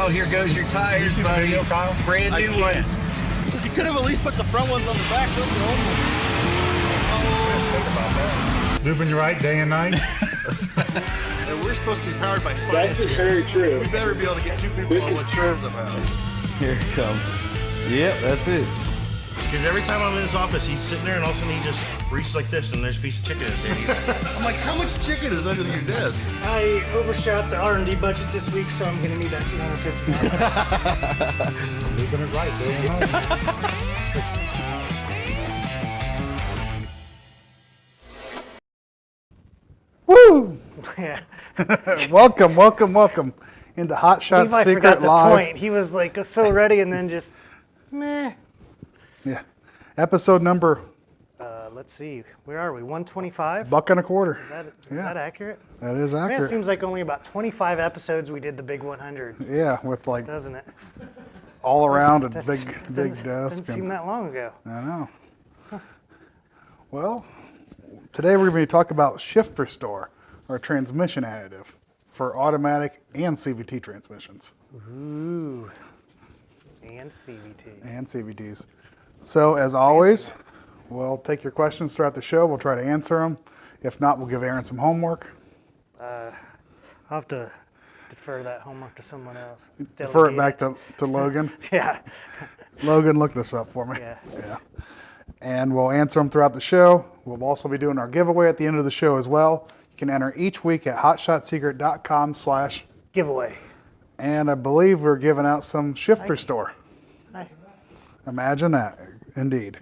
Kyle, here goes your tires, buddy. Video, Kyle? Brand new ones. You could have at least put the front ones on the back. Lubing you right day and night. And we're supposed to be powered by science. That's very true. We better be able to get two people on one train somehow. Here it comes. Yep, that's it. Because every time I'm in his office, he's sitting there and all of a sudden he just reaches like this and there's a piece of chicken in his hand. I'm like, how much chicken is under your desk? I overshot the R&D budget this week, so I'm going to need that $250. Lubing it right day and night. Woo! Yeah. welcome into Hot Shot Levi Secret forgot to Live. point. He was like so ready and then just, meh. Yeah, episode number. Let's see, where are we? 125? $1.25. Is that Yeah. accurate? That is I mean, it accurate. seems like only about 25 episodes we did the big 100, Yeah, with like doesn't it? all around a That's- big doesn't desk. seem that long ago. I know. Well, today we're going to be talking about Shift Restore, or transmission additive for automatic and CVT transmissions. Ooh. And CVT. And CVTs. So as always, we'll take your questions throughout the show. We'll try to answer them. If not, we'll give Aaron some homework. I'll have to defer that homework to someone else. Defer it Delegate back to Logan. Yeah. Logan, look this up for me. Yeah. And we'll answer them throughout the show. We'll also be doing our giveaway at the end of the show as well. You can enter each week at hotshotsecret.com/ Giveaway. and I believe we're giving out some Shift Restore. Hi. Imagine that, indeed.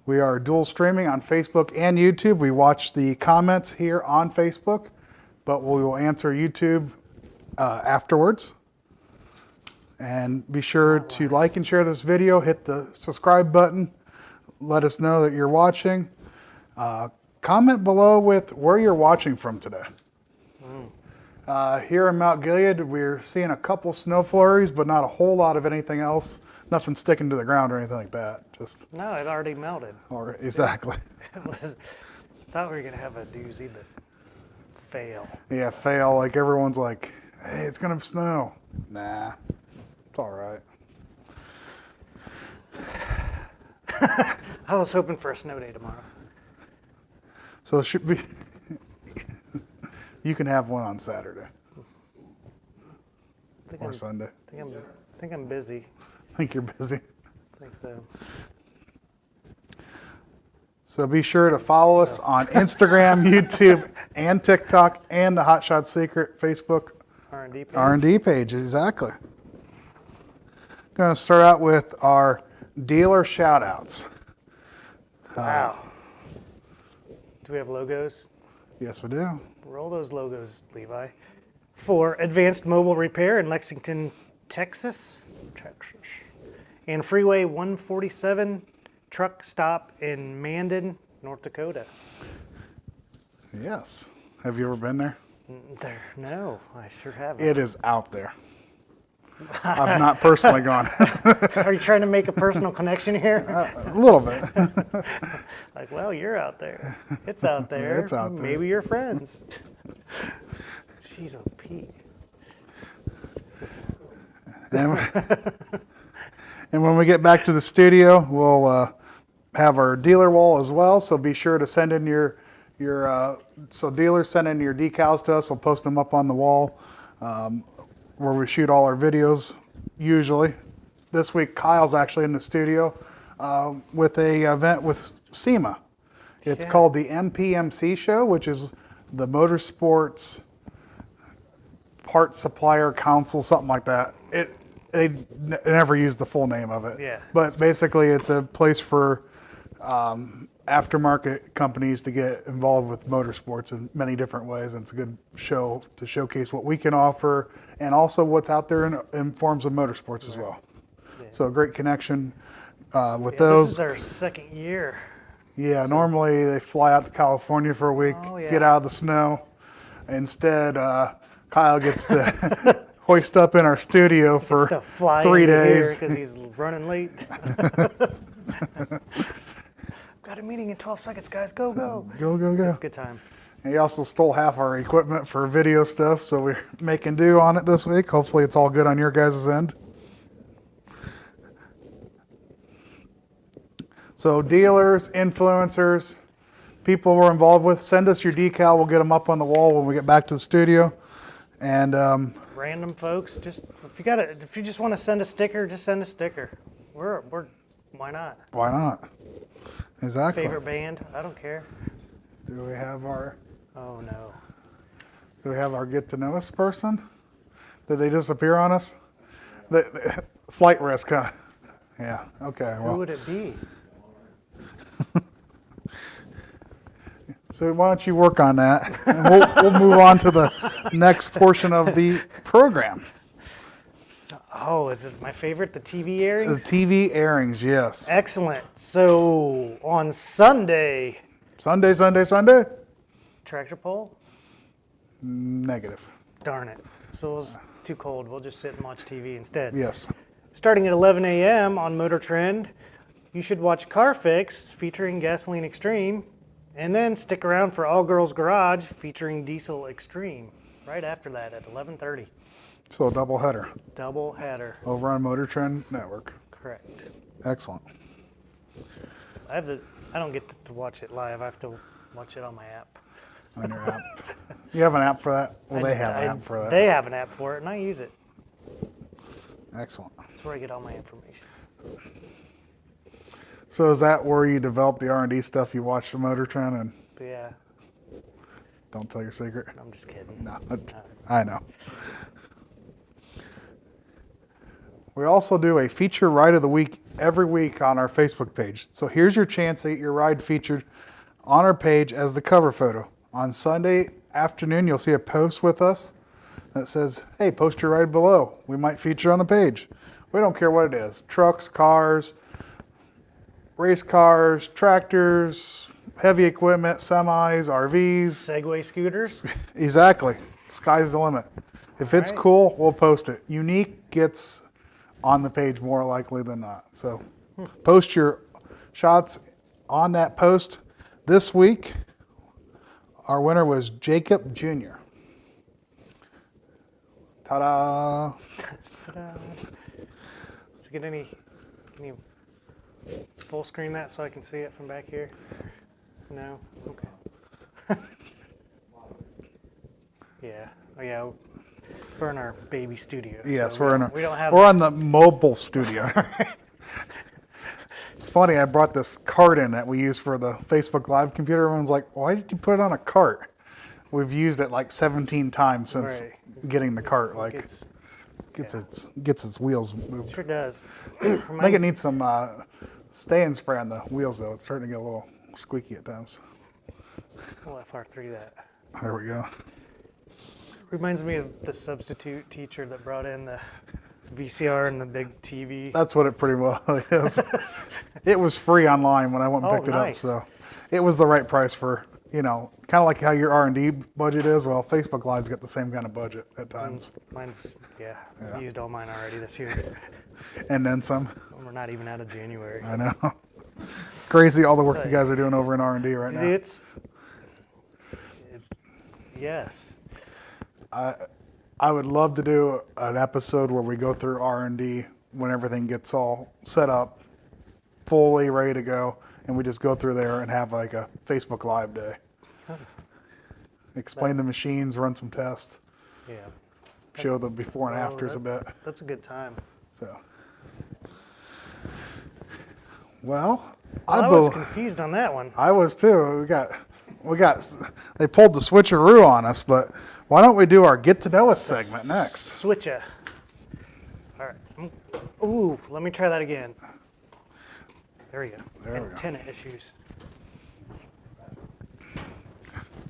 We are dual streaming on Facebook and YouTube. We watch the comments here on Facebook, but we will answer YouTube afterwards. And be sure to like and share this video, hit the subscribe button, let us know that you're watching. Comment below with where you're watching from today. Here in Mount Gilead, we're seeing a couple snow flurries, but not a whole lot of anything else. Nothing sticking to the ground or anything like that. Just No, it already melted. exactly. Thought we were going to have a doozy, but fail. Yeah, fail. Like everyone's like, hey, it's gonna snow. Nah, it's all right. I was hoping for a snow day tomorrow. So it should be. You can have one on Saturday or Sunday. I think I'm busy. I think you're busy. I think so. So be sure to follow us on Instagram, YouTube, and TikTok, and the Hot Shot Secret Facebook R&D page. R&D page. Exactly. Going to start out with our dealer shout-outs. Wow. Do we have logos? Yes, we do. Roll those logos, Levi. For Advanced Mobile Repair in Lexington, Texas. And Freeway 147 Truck Stop in Mandan, North Dakota. Yes. Have you ever been there? No, I sure haven't. It is out there. I've not personally gone. Are you trying to make a personal connection here? A little bit. Like, well, you're out there. It's out there. It's out there. Maybe you're friends. Jeez, oh, Pete. And when we get back to the studio, we'll have our dealer wall as well. So be sure to send in your so dealers send in your decals to us. We'll post them up on the wall where we shoot all our videos usually. This week, Kyle's actually in the studio with a event with SEMA. It's called the MPMC show, which is the Motorsports Part Supplier Council, something like that. They never use the full name of it. Yeah. But basically, it's a place for aftermarket companies to get involved with motorsports in many different ways. And it's a good show to showcase what we can offer and also what's out there in forms of motorsports as well. Yeah. So a great connection with those. This is our second year. Yeah, normally they fly out to California for a week, get out of the snow. Instead, Kyle gets to hoist up in our studio for 3 days. Because he's running late. Got a meeting in 12 seconds, guys. Go, go. Go, go, go. It's a good time. And he also stole half our equipment for video stuff, so we're making do on it this week. Hopefully it's all good on your guys' end. So dealers, influencers, people we're involved with, send us your decal. We'll get them up on the wall when we get back to the studio. And Random folks, just if you just want to send a sticker, just send a sticker. We're why not? why not? Exactly. Favorite band? I don't care. Do we have our Oh no. get to know us person? Did they disappear on us? The flight risk, huh? Yeah. Okay. Who Well, would it be? so why don't you work on that, and we'll move on to the next portion of the program. Oh, is it my favorite? The TV The airings? TV airings, yes. Excellent. So on Sunday, Sunday. tractor pull? Negative. Darn it. So it was too cold. We'll just sit and watch TV instead. Yes. Starting at 11 a.m. on Motor Trend, you should watch Car Fix featuring Gasoline Extreme, and then stick around for All Girls Garage featuring Diesel Extreme right after that at 11:30. So a double header Double header. over on Motor Trend Network. Correct. Excellent. I don't get to watch it live. I have to watch it on my app. On your app. You have an app for that? Well, they have I- an app for that. They have an app for it, and I use it. Excellent. That's where I get all my information. So is that where you develop the R&D stuff? You watch the Motor Trend and But yeah, don't tell your secret? I'm just kidding. No, I know. We also do a feature ride of the week every week on our Facebook page. So here's your chance to get your ride featured on our page as the cover photo. On Sunday afternoon, you'll see a post with us that says, hey, post your ride below. We might feature on the page. We don't care what it is. Trucks, cars, race cars, tractors, heavy equipment, semis, RVs. Segway scooters. Exactly. Sky's the limit. If it's right. cool, we'll post it. Unique gets on the page more likely than not. So post your shots on that post. This week, our winner was Jacob Jr. Ta-da! Ta-da. Does it get any? Can you full screen that so I can see it from back here? No. Okay. Yeah. Oh yeah. We're in our baby studio. Yes, so we don't have. we're on the mobile studio. It's funny, I brought this cart in that we use for the Facebook Live computer. Everyone's like, why did you put it on a cart? We've used it like 17 times since Right. getting the cart. Like, It's, gets its wheels moved. sure does. I think it needs some stay-in spray on the wheels though. It's starting to get a little squeaky at times. We'll FR3 that. There we go. Reminds me of the substitute teacher that brought in the VCR and the big TV. That's what it pretty well is. It was free online when I went and Oh, picked nice. it up, so it was the right price for, kind of like how your R&D budget is. Well, Facebook Live's got the same kind of budget at times, Mine's, I've used all mine already this year. and then some. We're not even out of January. I know. Crazy all the work you guys are doing over in R&D right now. Yes. I would love to do an episode where we go through R&D when everything gets all set up, fully ready to go, and we just go through there and have like a Facebook Live day. Explain the machines, run some tests, Yeah. show the before and Oh, afters a bit. That's a good time. So, well, I was confused on that one. I was too. They pulled the switcheroo on us, but why don't we do our get to know us segment next? Switcha. All right. Ooh, let me try that again. There we go. There we go. Antenna issues.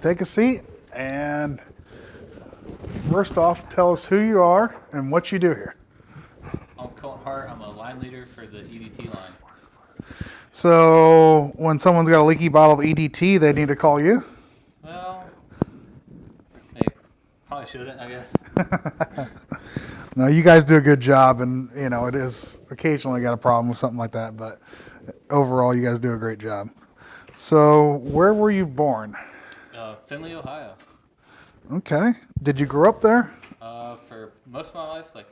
Take a seat and first off, tell us who you are and what you do here. I'm Colton Hart. I'm a line leader for the EDT line. So when someone's got a leaky bottle of EDT, they need to call you? Well, they probably shouldn't, I guess. No, you guys do a good job, and it is occasionally got a problem with something like that, but overall you guys do a great job. So where were you born? Findlay, Ohio. Okay. Did you grow up there? For most of my life, like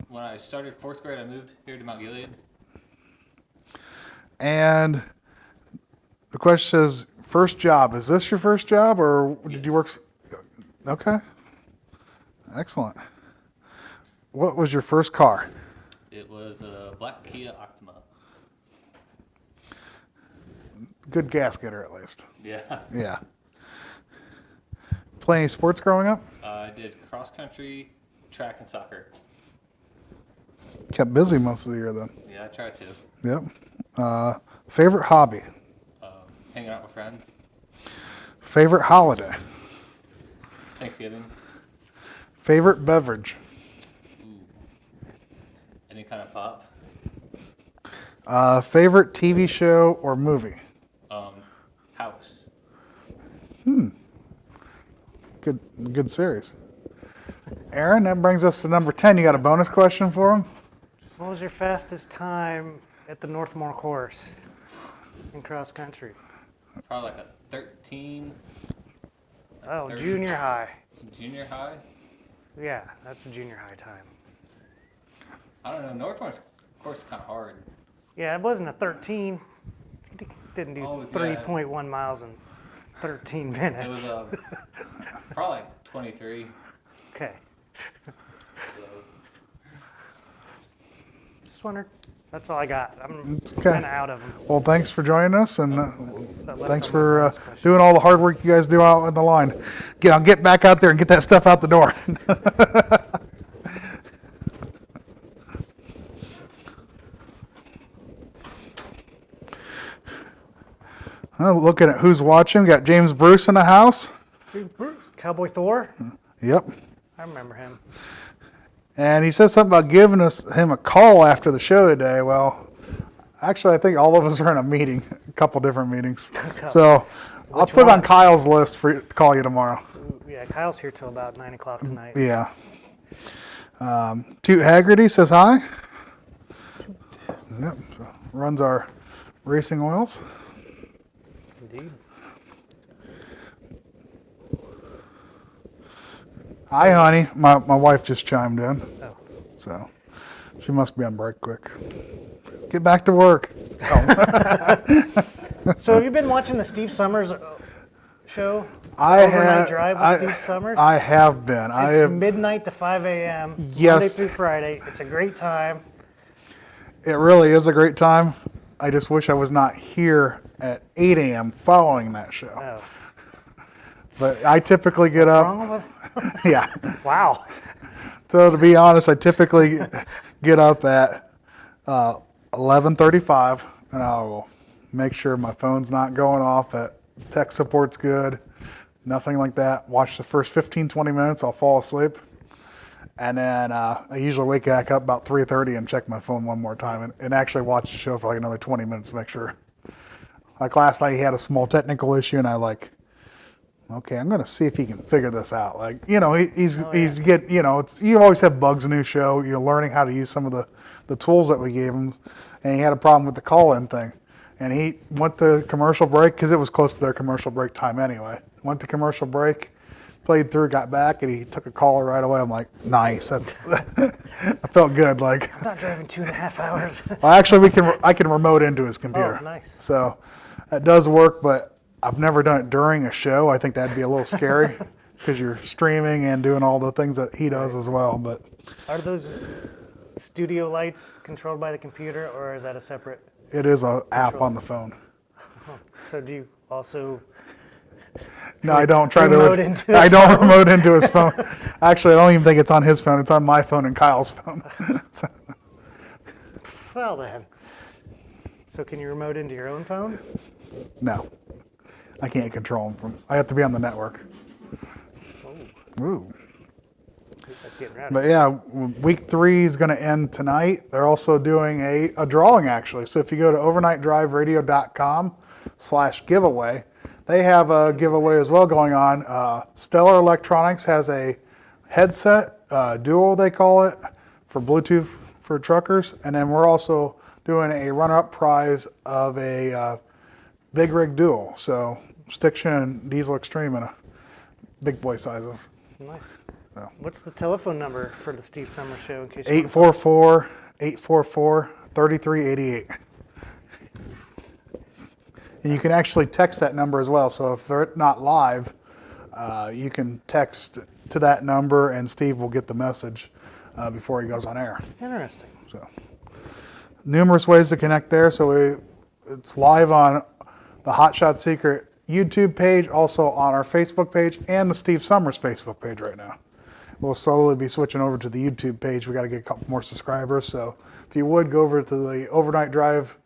when I started 4th grade, I moved here to Mount Gilead. And the question says, first job. Is this your first job, or did you work? Okay. Excellent. What was your first car? It was a black Kia Optima. Good gas getter, at least. Yeah. Yeah. Play any sports growing up? I did cross country, track, and soccer. Kept busy most of the year, then. Yeah, I tried to. Yep. Favorite hobby? Hanging out with friends. Favorite holiday? Thanksgiving. Favorite beverage? Any kind of pop. Favorite TV show or movie? House. Good series. Aaron, that brings us to number 10. You got a bonus question for him? What was your fastest time at the Northmore course in cross country? Probably like a 13. Oh, 30. junior high. Junior high. Yeah, that's a junior high time. I don't know. Northmore's course is kind of hard. Yeah, it wasn't a 13. Didn't do Oh, yeah. 3.1 miles in 13 minutes. It was probably like 23. Okay. Just wondered. That's all I got. I'm It's okay. kind of out of them. Well, thanks for joining us, and That left thanks on my for last question. doing all the hard work you guys do out on the line. Get back out there and get that stuff out the door. Looking at who's watching, we got James Bruce in the house. Cowboy Thor? Yep. I remember him. And he said something about giving him a call after the show today. Well, actually, I think all of us are in a meeting, a couple different meetings. So I'll put it on Kyle's list for to call you tomorrow. Yeah, Kyle's here till about 9 o'clock tonight. Yeah. Toot Haggerty says hi. Yep. Runs our racing oils. Indeed. Hi, honey. My wife just chimed in. Oh. So she must be on break quick. Get back to work. So have you been watching the Steve Summers show? I Overnight have. Drive with Steve Summers? I have been. It's midnight to 5 a.m. Yes. Monday through Friday. It's a great time. It really is a great time. I just wish I was not here at 8 a.m. following that show. Oh. But I typically get What's up. wrong with Yeah. Wow. So to be honest, I typically get up at 11:35, and I will make sure my phone's not going off, that tech support's good, nothing like that. Watch the first 15, 20 minutes, I'll fall asleep. And then I usually wake back up about 3:30 and check my phone one more time and actually watch the show for like another 20 minutes to make sure. Like last night, he had a small technical issue, and okay, I'm going to see if he can figure this out. Like, he's getting, you always have bugs in a new show. You're learning how to use some of the tools that we gave him. And he had a problem with the call-in thing. And he went to commercial break because it was close to their commercial break time anyway. Went to commercial break, played through, got back, and he took a caller right away. I'm like, nice. That's I felt good. Like, I'm not driving 2.5 hours. well, actually, I can remote into his computer. Oh, nice. So that does work, but I've never done it during a show. I think that'd be a little scary because you're streaming and doing all the things that he does as well. But Are those studio lights controlled by the computer, or is that a separate? it is an app on the phone. So do you also? No, I don't try Remote to. into his I don't remote into his phone. Actually, I don't even think it's on his phone. It's on my phone and Kyle's phone. So, Well then. So can you remote into your own phone? no, I can't control him from. I have to be on the network. Ooh. That's getting rowdy. But yeah, week 3 is going to end tonight. They're also doing a drawing actually. So if you go to overnightdriveradio.com/giveaway, they have a giveaway as well going on. Stellar Electronics has a headset, Duo they call it, for Bluetooth for truckers. And then we're also doing a runner-up prize of a Big Rig Duo. So Stiction Diesel Extreme in a big boy sizes. Nice. So. What's the telephone number for the Steve Summers Show in case 844-844-3388. And you can actually text that number as well. So if they're not live, you can text to that number and Steve will get the message before he goes on air. Interesting. So numerous ways to connect there. So it's live on the Hot Shot Secret YouTube page, also on our Facebook page and the Steve Summers Facebook page right now. We'll slowly be switching over to the YouTube page. We got to get a couple more subscribers. So if you would go over to the Overnight Drive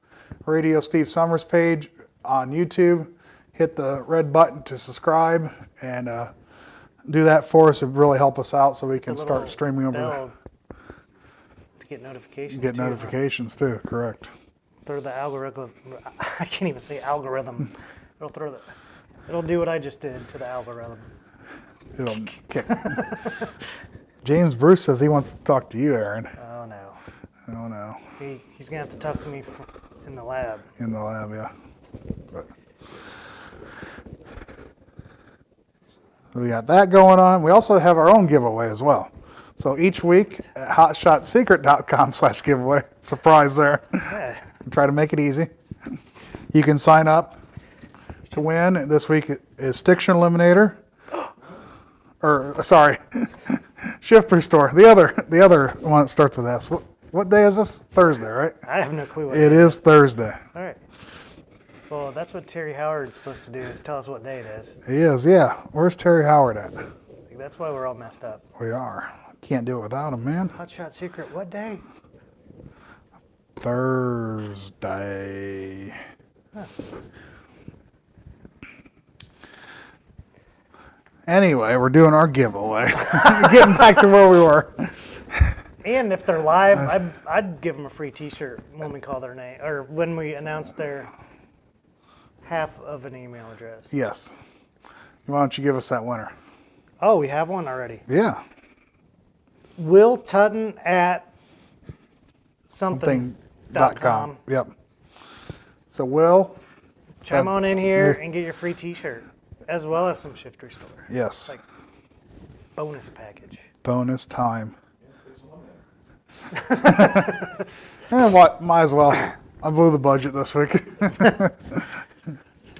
Radio Steve Summers page on YouTube, hit the red button to subscribe and do that for us. It would really help us out so we can start streaming over there. To get notifications. Get notifications too, correct. Throw the algorithm. I can't even say algorithm. It'll do what I just did to the algorithm. It'll kick. James Bruce says he wants to talk to you, Aaron. Oh no. Oh no. He's gonna have to talk to me in the lab. In the lab, yeah. But we got that going on. We also have our own giveaway as well. So each week at hotshotsecret.com/giveaway. Surprise there. Yeah. Try to make it easy. You can sign up to win. This week is Stiction Eliminator. Shift Restore. The other one that starts with S. What day is this? Thursday, right? I have no clue what It is Thursday. All right. Well, that's what Terry Howard's supposed to do, is tell us what day it is. He is, yeah. Where's Terry Howard at? That's why we're all messed up. We are. Can't do it without him, man. Hot Shot Secret, what day? Thursday. Huh. Anyway, we're doing our giveaway. Getting back to where we were. And if they're live, I'd give them a free T-shirt when we call their name, or when we announce their half of an email address. Yes. Why don't you give us that winner? Oh, we have one already. Yeah. Will Tutton at something.com. Yep. So Will, chime on in here and get your free T-shirt, as well as some Shift Restore. Yes. Like bonus package. Bonus time. And what? Might as well. I blew the budget this week.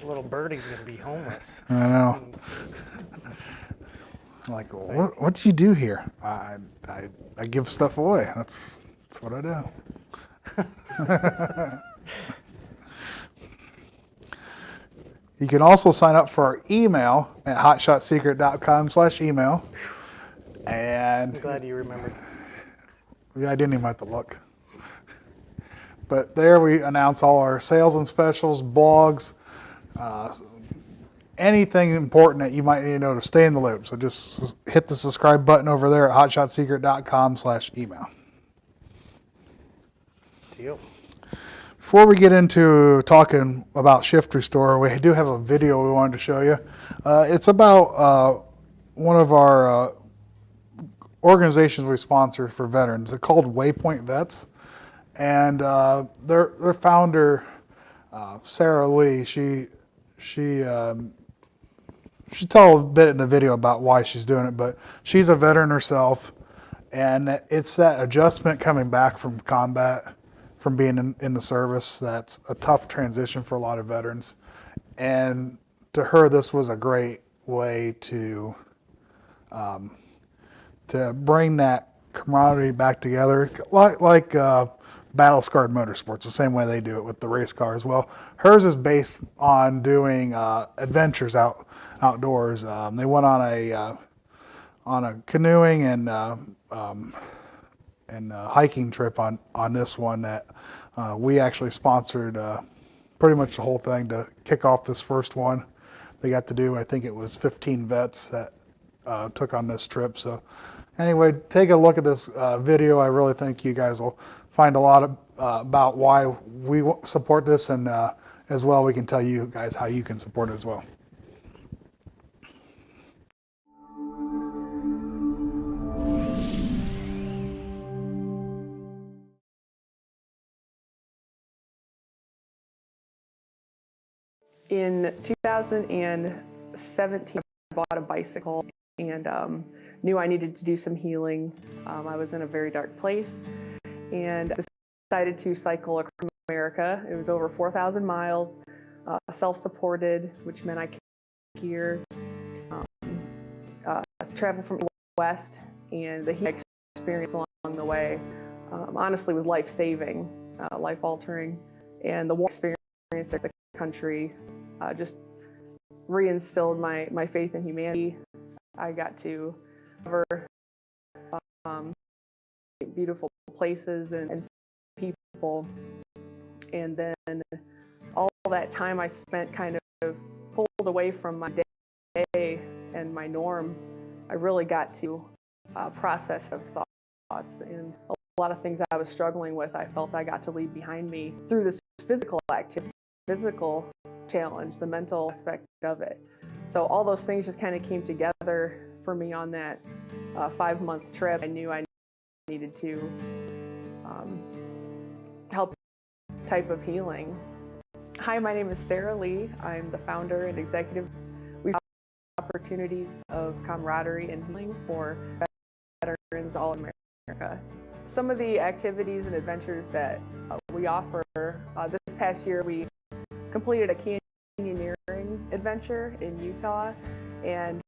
Little birdie's gonna be homeless. I know. Like, what do you do here? I give stuff away. That's what I do. You can also sign up for our email at hotshotsecret.com/email. And I'm glad you remembered. yeah, I didn't even have to look. But there we announce all our sales and specials, blogs, anything important that you might need to know to stay in the loop. So just hit the subscribe button over there at hotshotsecret.com/email. Deal. Before we get into talking about Shift Restore, we do have a video we wanted to show you. It's about one of our organizations we sponsor for veterans. They're called Waypoint Vets. And their founder, Sarah Lee, she tell a bit in the video about why she's doing it, but she's a veteran herself, and it's that adjustment coming back from combat, from being in the service, that's a tough transition for a lot of veterans. And to her, this was a great way to bring that camaraderie back together, like Battle Scarred Motorsports, the same way they do it with the race cars. Well, hers is based on doing adventures outdoors. They went on a canoeing and hiking trip on this one that we actually sponsored pretty much the whole thing to kick off this first one. They got to do, I think it was 15 vets that took on this trip. So anyway, take a look at this video. I really think you guys will find a lot about why we support this, and as well we can tell you guys how you can support it as well. In 2017, I bought a bicycle and knew I needed to do some healing. I was in a very dark place and decided to cycle across America. It was over 4,000 miles, self-supported, which meant I carried gear, travel from west, and the heat experience along the way honestly was life-saving, life-altering, and the war experience in the country just reinstilled my faith in humanity. I got to cover beautiful places and people, and then all that time I spent kind of pulled away from my day and my norm. I really got to process of thoughts, and a lot of things I was struggling with, I felt I got to leave behind me through this physical activity, physical challenge, the mental aspect of it. So all those things just kind of came together for me on that 5-month trip. I knew I needed to help type of healing. Hi, my name is Sarah Lee. I'm the founder and executive. We have opportunities of camaraderie and healing for veterans all in America. Some of the activities and adventures that we offer, this past year we completed a canyoneering adventure in Utah, and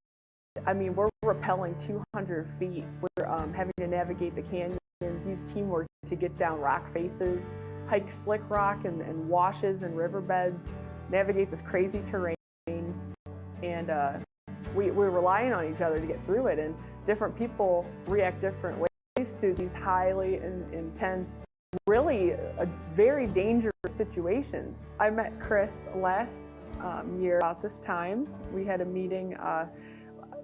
I mean, we're rappelling 200 feet. We're having to navigate the canyons, use teamwork to get down rock faces, hike slick rock and washes and riverbeds, navigate this crazy terrain, and we're relying on each other to get through it, and different people react different ways to these highly intense, really very dangerous situations. I met Chris last year about this time. We had a meeting.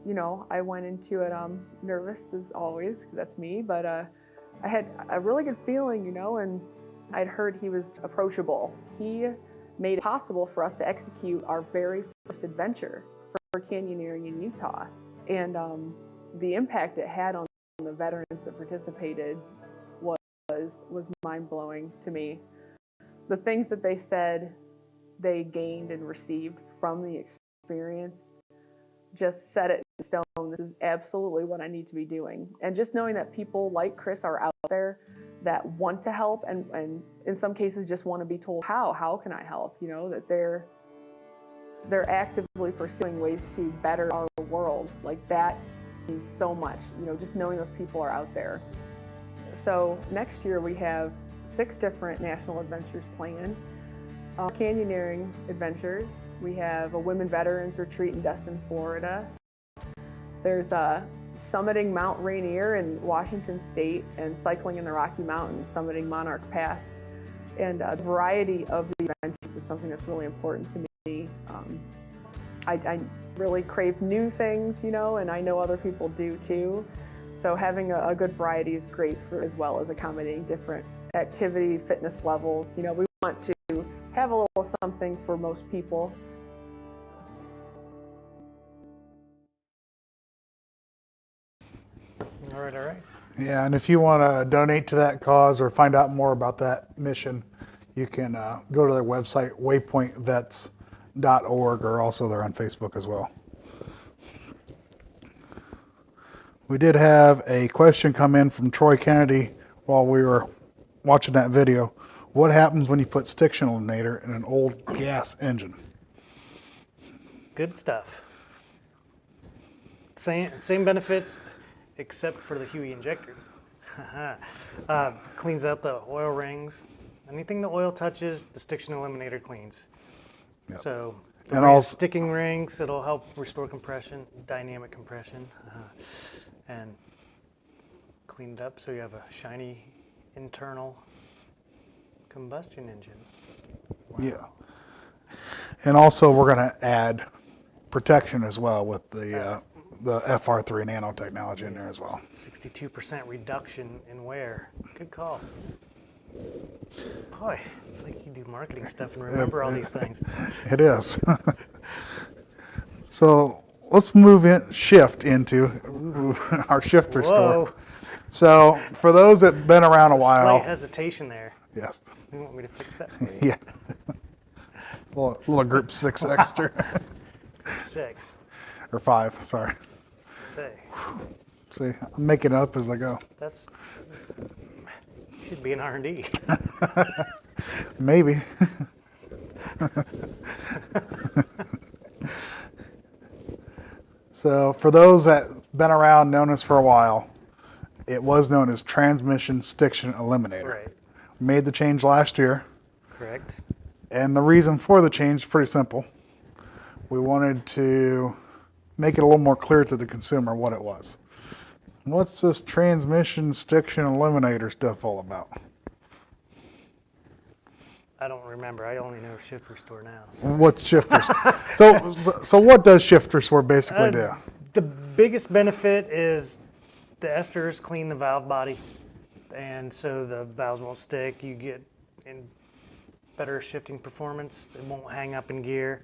You know, I went into it nervous as always, 'cause that's me, but I had a really good feeling, you know, and I'd heard he was approachable. He made it possible for us to execute our very first adventure for canyoneering in Utah, and the impact it had on the veterans that participated was mind-blowing to me. The things that they said they gained and received from the experience just set it in stone. This is absolutely what I need to be doing. And just knowing that people like Chris are out there that want to help, and in some cases just want to be told how can I help, you know, that they're actively pursuing ways to better our world. Like, that means so much, you know, just knowing those people are out there. So next year we have 6 different national adventures planned. Canyoneering adventures. We have a Women Veterans Retreat in Destin, Florida. There's summiting Mount Rainier in Washington State and cycling in the Rocky Mountains, summiting Monarch Pass. And a variety of the adventures is something that's really important to me. I really crave new things, you know, and I know other people do too. So having a good variety is great for, as well as accommodating different activity, fitness levels. You know, we want to have a little something for most people. All right. Yeah, and if you want to donate to that cause or find out more about that mission, you can go to their website, waypointvets.org, or also they're on Facebook as well. We did have a question come in from Troy Kennedy while we were watching that video. What happens when you put Stiction Eliminator in an old gas engine? Good stuff. Same benefits, except for the Huey injectors. Cleans out the oil rings. Anything the oil touches, the Stiction Eliminator cleans. Yep. So, And also sticking rings, it'll help restore compression, dynamic compression, and clean it up so you have a shiny internal combustion engine. Wow. Yeah. And also we're going to add protection as well with the FR3 nanotechnology in there as well. 62% reduction in wear. Good call. Boy, it's like you do marketing stuff and remember all these things. It is. So let's shift into our shifter store. So for those that have been around a while. Slight hesitation there. Yes. You want me to fix that for you? Yeah. little group 6 extra. 6. Or 5, sorry. Say, See, I'm making it up as I go. that's should be an R&D. Maybe. So for those that been around, known us for a while, it was known as Transmission Stiction Eliminator. Right. Made the change last year, Correct. and the reason for the change is pretty simple. We wanted to make it a little more clear to the consumer what it was. What's this Transmission Stiction Eliminator stuff all about? I don't remember. I only know Shift Restore now. What's Shift Restore? So what does Shift Restore basically do? The biggest benefit is the esters clean the valve body, and so the valves won't stick. You get in better shifting performance. It won't hang up in gear.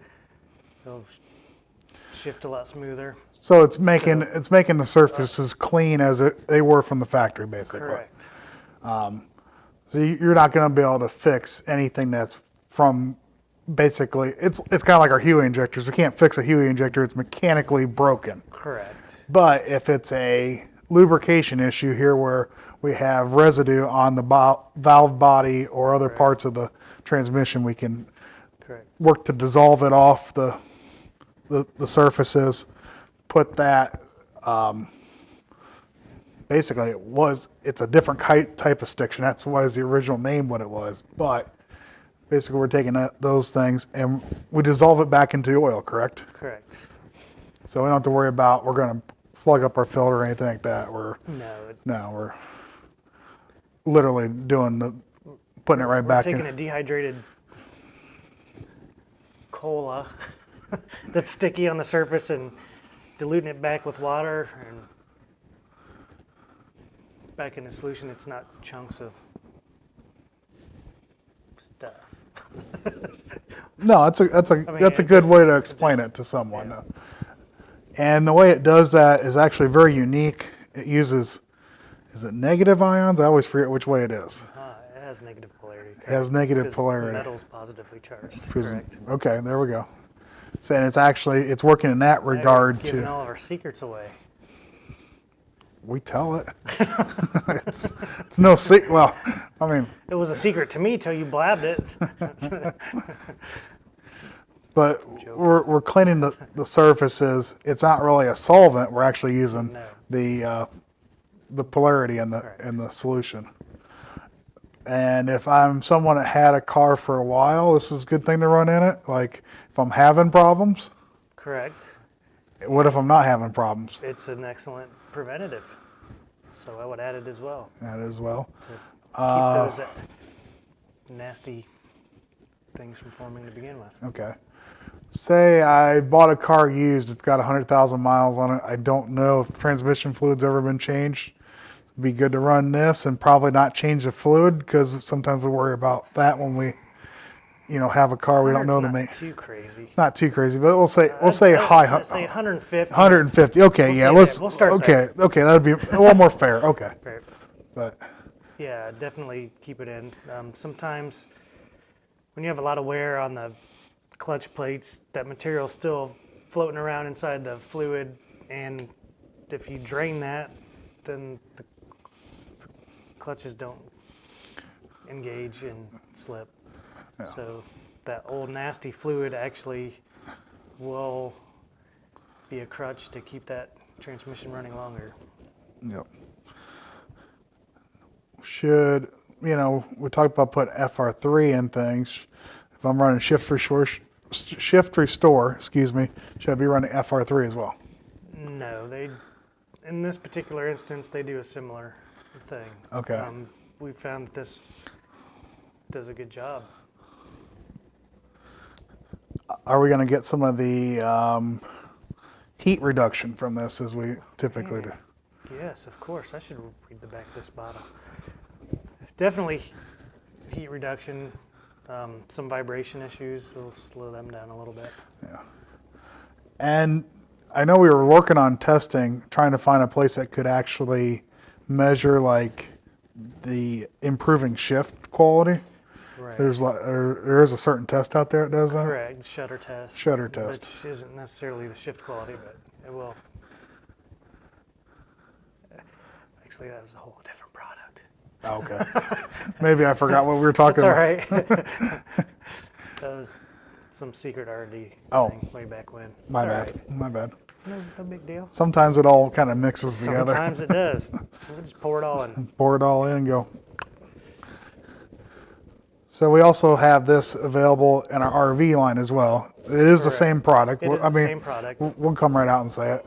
It'll shift a lot smoother. So it's making the surfaces clean as they were from the factory, basically. Correct. So you're not going to be able to fix anything that's from basically it's kind of like our Huey injectors. We can't fix a Huey injector; it's mechanically broken. Correct. But if it's a lubrication issue here where we have residue on the valve body or other parts of the transmission, we can Correct. work to dissolve it off the surfaces, put that, basically it's a different type of stiction. That's why the original name what it was. But basically we're taking those things and we dissolve it back into oil, correct? Correct. So we don't have to worry about we're going to plug up our filter or anything like that. We're literally putting it right back in. Taking a dehydrated cola that's sticky on the surface and diluting it back with water and back in the solution. It's not chunks of stuff. No, that's a good way to explain it to someone. Yeah. And the way it does that is actually very unique. It uses, is it negative ions? I always forget which way it is. It has negative polarity. It has negative Because polarity. The metal's positively charged. Because- Correct. Okay, there we go. Saying it's working in that regard Giving to. all of our secrets away. We tell it. it's no secret. Well, I mean, It was a secret to me till you blabbed it. but we're cleaning the surfaces. It's not really a solvent. We're actually using No. the polarity in the solution. And if I'm someone that had a car for a while, this is a good thing to run in it. Like if I'm having problems, Correct. what if I'm not having problems? It's an excellent preventative. So I would add it as well. That as well. To keep those nasty things from forming to begin with. Okay. Say I bought a car used. It's got 100,000 miles on it. I don't know if transmission fluid's ever been changed. It'd be good to run this and probably not change the fluid because sometimes we worry about that when we, have a car we don't know the Not make. too crazy. Not too crazy, but we'll say I'd say 150. 150. Okay, yeah. We'll start okay, there. okay. That'd be a little more fair. Okay, Right. but Yeah, definitely keep it in. Sometimes when you have a lot of wear on the clutch plates, that material's still floating around inside the fluid, and if you drain that, then the clutches don't engage and slip. So that old nasty fluid actually will be a crutch to keep that transmission running longer. yep. We talked about putting FR3 in things. If I'm running shift restore, should I be running FR3 as well? No, in this particular instance, they do a similar thing. Okay. We found that this does a good job. Are we going to get some of the heat reduction from this as we typically do? Yes, of course. I should read the back of this bottle. Definitely heat reduction. Some vibration issues will slow them down a little bit. Yeah. And I know we were working on testing, trying to find a place that could actually measure like the improving shift quality. Right. There's there is a certain test out there that does that. Correct. Shutter test. Shutter test. Which isn't necessarily the shift quality, but it will. Actually, that was a whole different product. Okay. Maybe I forgot what we were talking It's all about. right. That was some secret R&D thing way back when. My It's all bad. right. My bad. No big deal. Sometimes it all kind of mixes together. Sometimes it does. We'll just pour it all in. Pour it all in and go. So we also have this available in our RV line as well. It is the Correct. same product. It is I the mean, same product. We'll come right out and say it.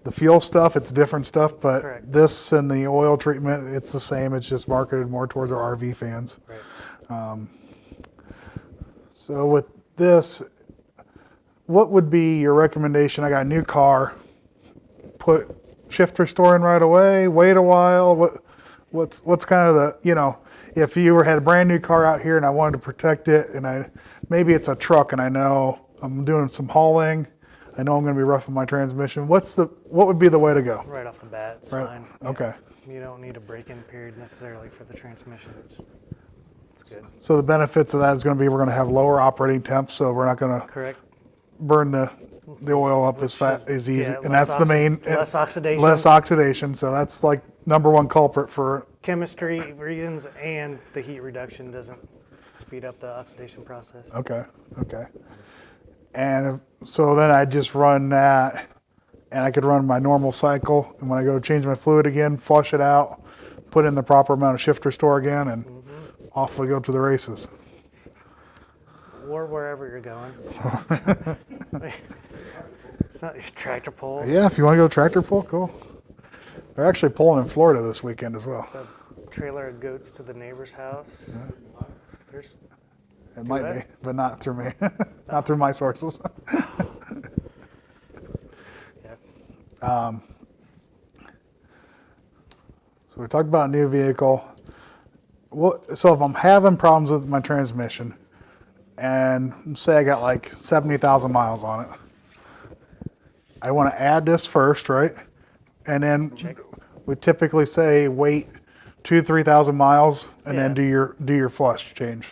The fuel stuff, it's different stuff, but Correct. this and the oil treatment, it's the same. It's just marketed more towards our RV fans. Right. So with this, what would be your recommendation? I got a new car. Put shift restore in right away. Wait a while. What's kind of the if you had a brand new car out here and I wanted to protect it, and maybe it's a truck and I know I'm doing some hauling. I know I'm going to be roughing my transmission. What would be the way to go? Right off the bat, it's Right. fine. Okay. You don't need a break-in period necessarily for the transmission. It's good. So the benefits of that is going to be we're going to have lower operating temps, so we're not going to Correct. burn the oil up as Which fast is- as easy, yeah, and less that's the main less oxidation. Less oxidation. So that's like number one culprit for. Chemistry reasons and the heat reduction doesn't speed up the oxidation process. Okay. And so then I just run that, and I could run my normal cycle, and when I go change my fluid again, flush it out, put in the proper amount of shift restore again, and off we go to the races. Or wherever you're going. It's not your tractor pull. Yeah, if you want to go tractor pull, cool. They're actually pulling in Florida this weekend as well. A trailer of goats to the neighbor's house. There's It might they? be, but not through me, not through my sources. yeah. So we talked about new vehicle. So if I'm having problems with my transmission, and say I got like 70,000 miles on it, I want to add this first, right? And then we typically say wait 2,000-3,000 miles, and then do your flush change.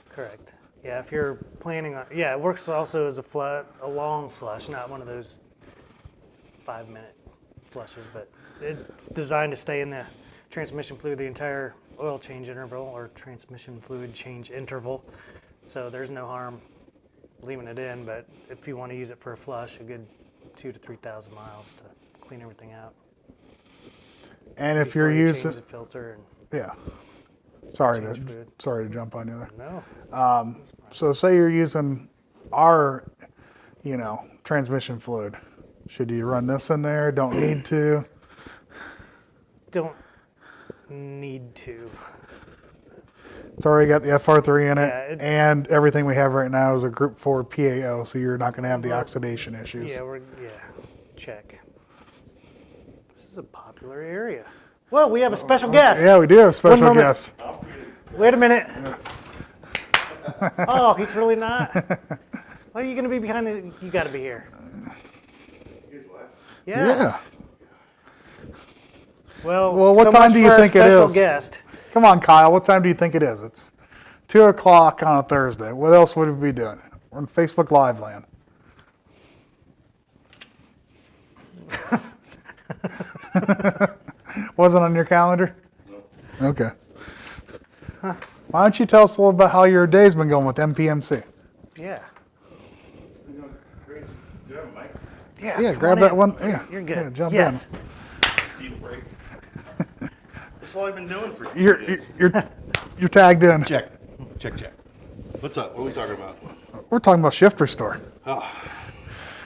Correct. Yeah, if you're planning on, it works also as a long flush, not one of those 5-minute flushes, but it's designed to stay in the transmission fluid the entire oil change interval or transmission fluid change interval. So there's no harm leaving it in, but if you want to use it for a flush, a good 2,000 to 3,000 miles to clean everything out. And if Before you're you using, change the filter sorry change to fluid. jump on you there. No. So say you're using our, transmission fluid. Should you run this in there? Don't need to. Don't need to. It's already got the FR3 in it, Yeah, and everything we have right now is a Group 4 PAO, so you're not going to have the oxidation issues. Check. This is a popular area. Well, we have a special guest. Yeah, we do have a special moment. guest. Wait a minute. Oh, he's really not. Why are you going to be behind the? You got to be here. Yes. Well, what so time much do you for our think it special is? Guest. Come on, Kyle. What time do you think it is? It's 2 o'clock on a Thursday. What else would we be doing? We're in Facebook Live land. Wasn't on your calendar? No. Okay. Why don't you tell us a little about how your day's been going with MPMC? Yeah. Do you have a mic? Yeah. Yeah, come grab on that in. one. Yeah, You're good. Yeah, jump yes. Need a break. That's all I've been doing for 2 in. days. You're tagged in. Check. What's up? What are we talking about? We're talking about shift restore.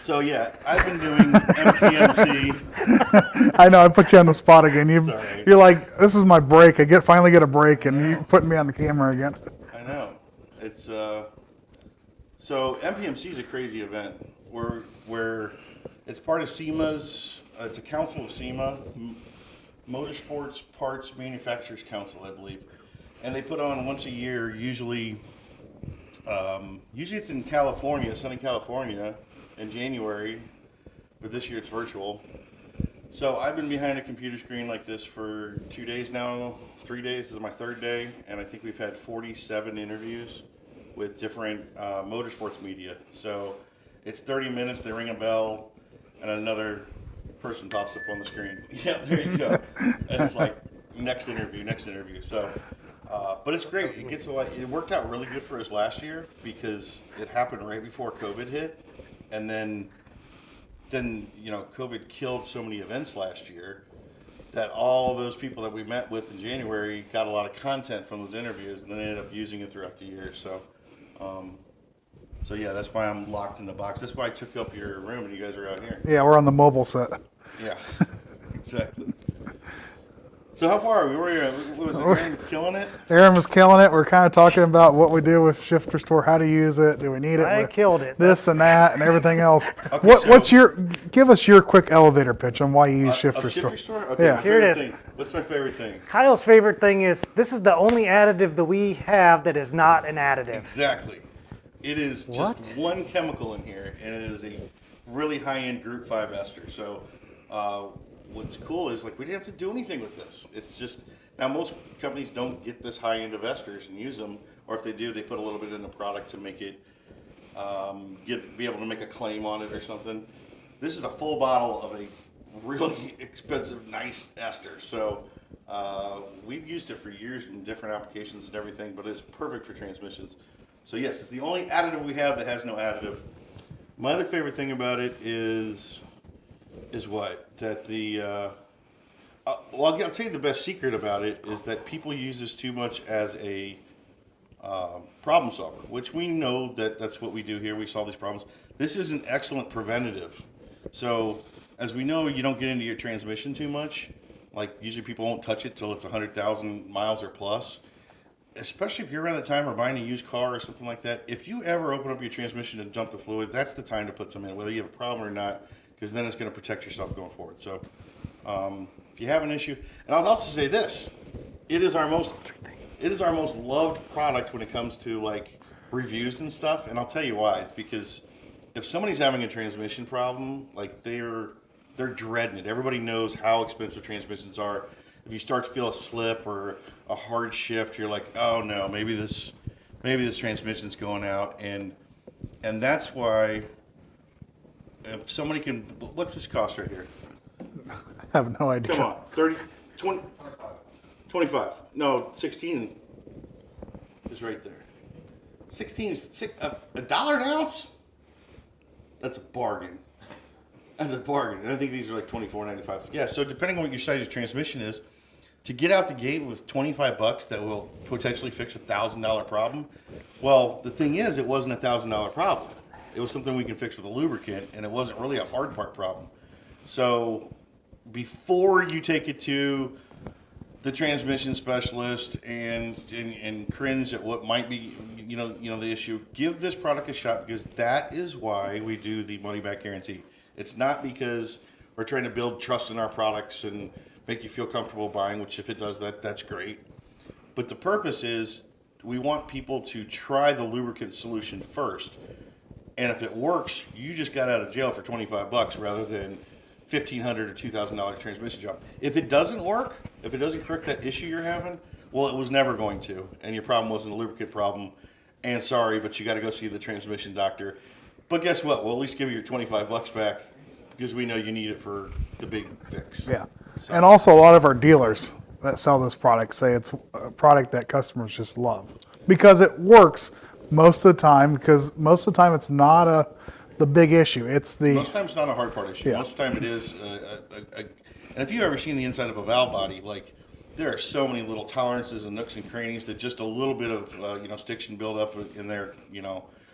So yeah, I've been doing MPMC. I know I put you on the spot again. all right. You're like, this is my break. I finally get a break, and you're putting me on the camera again. I know. It's so MPMC is a crazy event where it's part of SEMA's. It's a council of SEMA, Motorsports Parts Manufacturers Council, I believe, and they put on once a year. Usually it's in California, sunny California, in January, but this year it's virtual. So I've been behind a computer screen like this for 2 days now, 3 days. This is my third day, and I think we've had 47 interviews with different motorsports media. So it's 30 minutes, they ring a bell, and another person pops up on the screen. Yeah, there you go. And it's like, next interview, next interview. So, but it's great. It gets a lot. It worked out really good for us last year because it happened right before COVID hit, and then COVID killed so many events last year that all those people that we met with in January got a lot of content from those interviews, and then ended up using it throughout the year. So, yeah, that's why I'm locked in the box. That's why I took up your room and you guys are out here. Yeah, we're on the mobile set. Yeah, exactly. So how far are we? Was it Aaron killing it? Aaron was killing it. We're kind of talking about what we do with Shift Restore, how to use it, do we need it? I with killed it. This and that and everything else. Okay, Give us your quick elevator pitch on why you use Shift Of Restore. Shift Restore? Okay, Yeah. my Here it favorite is. thing. What's my favorite thing? Kyle's favorite thing is this is the only additive that we have that is not an additive. Exactly. It is just What? one chemical in here, and it is a really high-end Group 5 ester. So what's cool is like we didn't have to do anything with this. It's just, now most companies don't get this high-end of esters and use them, or if they do, they put a little bit in the product to make it, be able to make a claim on it or something. This is a full bottle of a really expensive, nice ester. So we've used it for years in different applications and everything, but it's perfect for transmissions. So yes, it's the only additive we have that has no additive. My other favorite thing about it is what? That I'll tell you the best secret about it is that people use this too much as a problem solver, which we know that that's what we do here. We solve these problems. This is an excellent preventative. So as we know, you don't get into your transmission too much. Like usually people won't touch it till it's 100,000 miles or plus. Especially if you're around the time or buying a used car or something like that. If you ever open up your transmission and dump the fluid, that's the time to put some in, whether you have a problem or not, because then it's going to protect yourself going forward. So if you have an issue, and I'll also say this, it is our most loved product when it comes to like reviews and stuff, and I'll tell you why. It's because if somebody's having a transmission problem, like they're dreading it. Everybody knows how expensive transmissions are. If you start to feel a slip or a hard shift, you're like, oh no, maybe this transmission's going out, and that's why if somebody can, what's this cost right here? I have no idea. Come on, 30, 20, 25. No, 16 is right there. 16 is $1 an ounce? That's a bargain. That's a bargain. And I think these are like $24.95. Yeah, so depending on what your size of transmission is, to get out the gate with $25 that will potentially fix $1,000 problem, well, the thing is, it wasn't a $1,000 problem. It was something we can fix with a lubricant, and it wasn't really a hard part problem. So before you take it to the transmission specialist and cringe at what might be the issue, give this product a shot, because that is why we do the money back guarantee. It's not because we're trying to build trust in our products and make you feel comfortable buying, which if it does that, that's great. But the purpose is we want people to try the lubricant solution first. And if it works, you just got out of jail for $25 rather than $1,500 or $2,000 transmission job. If it doesn't work, if it doesn't correct that issue you're having, well, it was never going to, and your problem wasn't a lubricant problem. And sorry, but you got to go see the transmission doctor. But guess what? We'll at least give you your $25 back because we know you need it for the big fix. Yeah. So. And also a lot of our dealers that sell this product say it's a product that customers just love because it works most of the time, because most of the time it's not the big issue. It's the most times it's not a hard part issue. Yeah. Most of the time it is and if you've ever seen the inside of a valve body, like there are so many little tolerances and nooks and crannies that just a little bit of stiction buildup in there,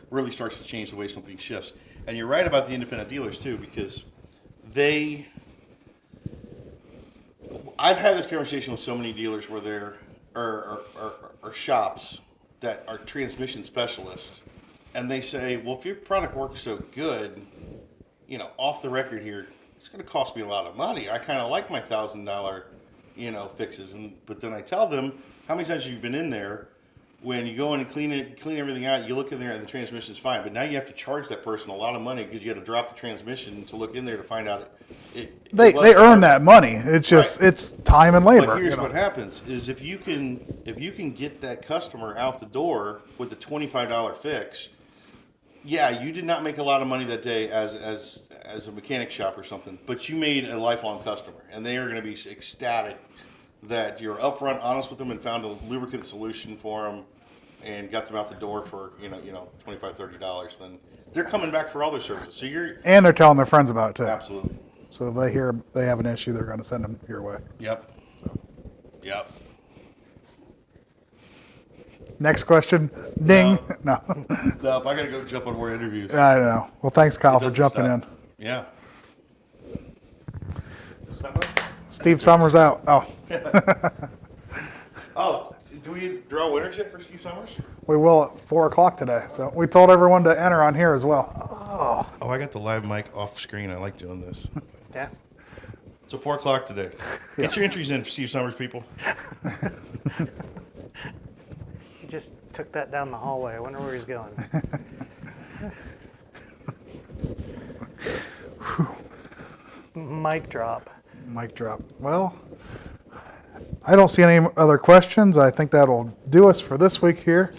really starts to change the way something shifts. And you're right about the independent dealers too, because I've had this conversation with so many dealers where there are shops that are transmission specialists, and they say, well, if your product works so good, off the record here, it's going to cost me a lot of money. I kind of like my $1,000, fixes. But then I tell them, how many times have you been in there when you go in and clean everything out, you look in there and the transmission's fine. But now you have to charge that person a lot of money because you had to drop the transmission to look in there to find out They earn that money. It's just it's time and labor. But here's you know. what happens: is if you can get that customer out the door with a $25 fix, yeah, you did not make a lot of money that day as a mechanic shop or something, but you made a lifelong customer, and they are going to be ecstatic that you're upfront, honest with them, and found a lubricant solution for them, and got them out the door for $25, $30. Then they're coming back for all their services. So And they're telling their friends about it too. absolutely. So if they hear they have an issue, they're going to send them your way. Yep. Yep. Next question. Ding. No. No, I gotta go jump on more interviews. I know. Well, thanks, Kyle, for Doesn't jumping stop. in. Yeah. Steve Summers out. Oh, Oh, do we draw a winner yet for Steve Summers? we will at 4 o'clock today. So we told everyone to enter on here as well. Oh, I got the live mic off screen. I like doing this. Yeah. So 4 o'clock today. Get your entries in for Steve Summers, people. He just took that down the hallway. I wonder where he's going. Mic drop. Mic drop. Well, I don't see any other questions. I think that'll do us for this week here.